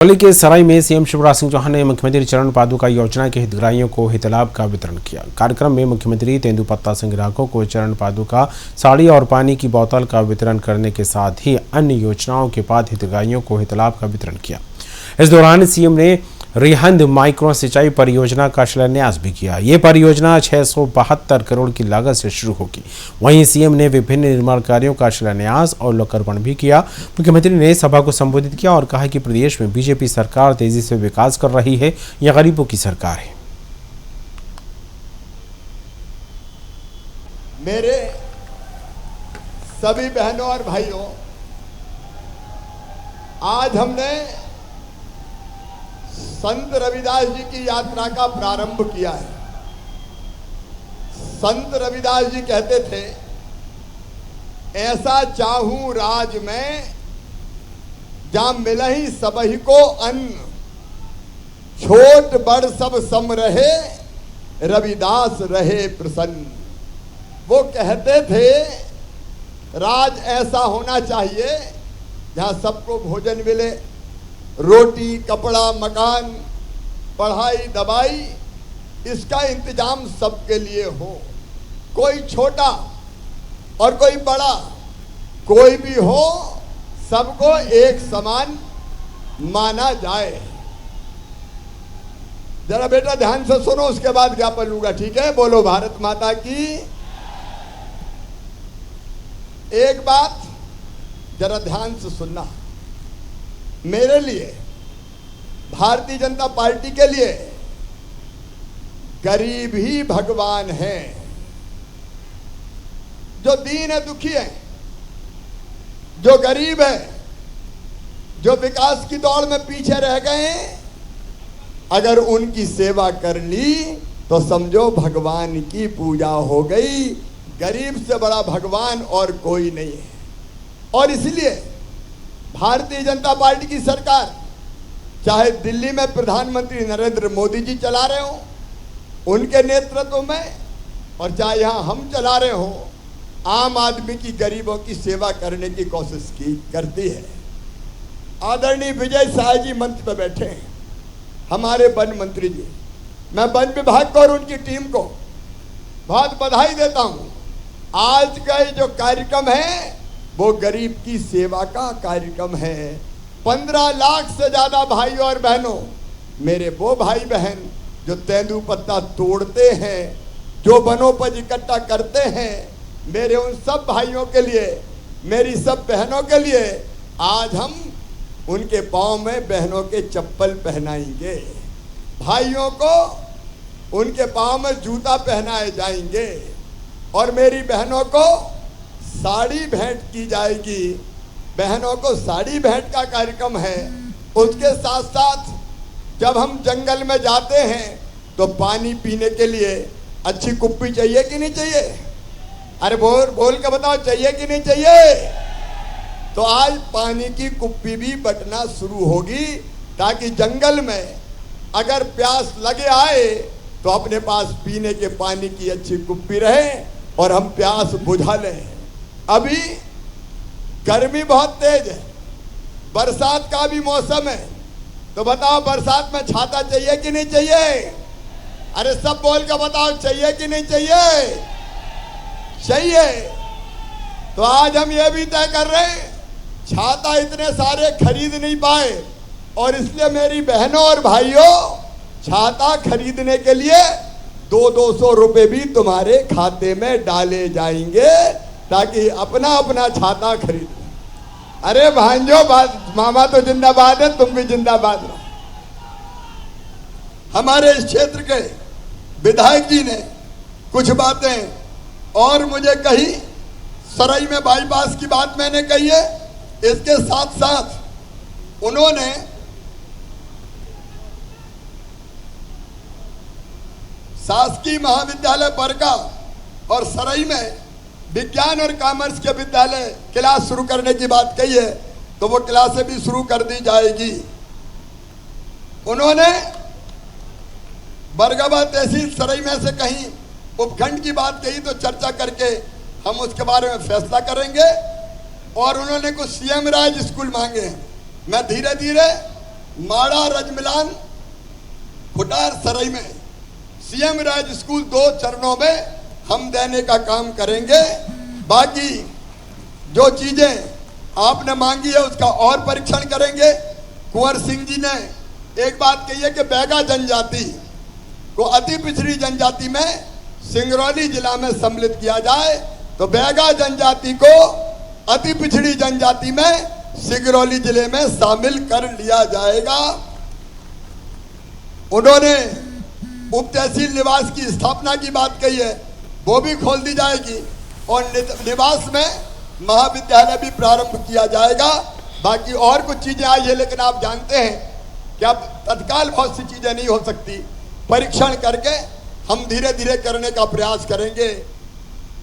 करौली के सराय में सीएम शिवराज सिंह चौहान ने मुख्यमंत्री चरण पादुका योजना के हितग्राहियों को हितलाभ का वितरण किया। कार्यक्रम में मुख्यमंत्री तेंदुपत्ता संग्राहकों को चरण पादुका, साड़ी और पानी की बोतल का वितरण करने के साथ ही अन्य योजनाओं के बाद हितग्राहियों को हितलाभ का वितरण किया। इस दौरान सीएम ने रिहंद माइक्रो सिंचाई परियोजना का शिलान्यास भी किया। ये परियोजना 672 करोड़ की लागत से शुरू होगी। वहीं सीएम ने विभिन्न निर्माण कार्यों का शिलान्यास और लोकार्पण भी किया। मुख्यमंत्री ने सभा को संबोधित किया और कहा कि प्रदेश में बीजेपी सरकार तेजी से विकास कर रही है। यह गरीबों की सरकार है। मेरे सभी बहनों और भाइयों, आज हमने संत रविदास जी की यात्रा का प्रारंभ किया है। संत रविदास जी कहते थे, ऐसा चाहूं राज में जहां मिलहि सबहि को अन्न, छोट बड़ सब सम रहे, रविदास रहे प्रसन्न। वो कहते थे राज ऐसा होना चाहिए जहां सबको भोजन मिले, रोटी, कपड़ा, मकान, पढ़ाई, दवाई, इसका इंतजाम सबके लिए हो। कोई छोटा और कोई बड़ा, कोई भी हो, सबको एक समान माना जाए। जरा बेटा ध्यान से सुनो, उसके बाद ज्ञापन लूंगा, ठीक है? बोलो भारत माता की। एक बात जरा ध्यान से सुनना, मेरे लिए, भारतीय जनता पार्टी के लिए गरीब ही भगवान है। जो दीन है, दुखी है, जो गरीब है, जो विकास की दौड़ में पीछे रह गए हैं, अगर उनकी सेवा कर ली तो समझो भगवान की पूजा हो गई। गरीब से बड़ा भगवान और कोई नहीं है। और इसलिए भारतीय जनता पार्टी की सरकार, चाहे दिल्ली में प्रधानमंत्री नरेंद्र मोदी जी चला रहे हो उनके नेतृत्व में, और चाहे यहां हम चला रहे हो, आम आदमी की, गरीबों की सेवा करने की कोशिश करती है। आदरणीय विजय शाह जी मंच पर बैठे हैं, हमारे वन मंत्री जी। मैं वन विभाग को और उनकी टीम को बहुत बधाई देता हूं। आज का ये जो कार्यक्रम है वो गरीब की सेवा का कार्यक्रम है। 15 लाख से ज्यादा भाई और बहनों, मेरे वो भाई बहन जो तेंदुपत्ता तोड़ते हैं, जो वनोपज इकट्ठा करते हैं, मेरे उन सब भाइयों के लिए, मेरी सब बहनों के लिए आज हम उनके पांव में बहनों के चप्पल पहनाएंगे, भाइयों को उनके पांव में जूता पहनाए जाएंगे और मेरी बहनों को साड़ी भेंट की जाएगी। बहनों को साड़ी भेंट का कार्यक्रम है। उसके साथ साथ जब हम जंगल में जाते हैं तो पानी पीने के लिए अच्छी कुप्पी चाहिए कि नहीं चाहिए? अरे बोल के बताओ, चाहिए कि नहीं चाहिए? तो आज पानी की कुप्पी भी बंटना शुरू होगी, ताकि जंगल में अगर प्यास लगे आए तो अपने पास पीने के पानी की अच्छी कुप्पी रहे और हम प्यास बुझा लें। अभी गर्मी बहुत तेज है, बरसात का भी मौसम है, तो बताओ बरसात में छाता चाहिए कि नहीं चाहिए? अरे सब बोल के बताओ, चाहिए कि नहीं चाहिए? चाहिए। तो आज हम ये भी तय कर रहे हैं, छाता इतने सारे खरीद नहीं पाए और इसलिए मेरी बहनों और भाइयों, छाता खरीदने के लिए 200 रुपए भी तुम्हारे खाते में डाले जाएंगे, ताकि अपना अपना छाता खरीद। अरे भांजो, मामा तो जिंदाबाद है, तुम भी जिंदाबाद रहो। हमारे इस क्षेत्र के विधायक जी ने कुछ बातें और मुझे कही। सराय में बाईपास की बात मैंने कही है। इसके साथ साथ उन्होंने शासकीय महाविद्यालय बरका और सराय में विज्ञान और कॉमर्स के विद्यालय क्लास शुरू करने की बात कही है, तो वो क्लासें भी शुरू कर दी जाएगी। उन्होंने बरगवा तहसील सराय में से कहीं उपखंड की बात कही, तो चर्चा करके हम उसके बारे में फैसला करेंगे। और उन्होंने कुछ सीएम राज स्कूल मांगे हैं। मैं धीरे धीरे माड़ा रजमिलान खुटार सरई में सीएम राज स्कूल 2 चरणों में हम देने का काम करेंगे। बाकी जो चीजें आपने मांगी है उसका और परीक्षण करेंगे। कुंवर सिंह जी ने एक बात कही है कि बैगा जनजाति को अति पिछड़ी जनजाति में सिंगरौली जिला में सम्मिलित किया जाए, तो बैगा जनजाति को अति पिछड़ी जनजाति में सिंगरौली जिले में शामिल कर लिया जाएगा। उन्होंने उप तहसील निवास की स्थापना की बात कही है, वो भी खोल दी जाएगी और निवास में महाविद्यालय भी प्रारंभ किया जाएगा। बाकी और कुछ चीजें आई है, लेकिन आप जानते हैं कि अब तत्काल बहुत सी चीजें नहीं हो सकती। परीक्षण करके हम धीरे धीरे करने का प्रयास करेंगे।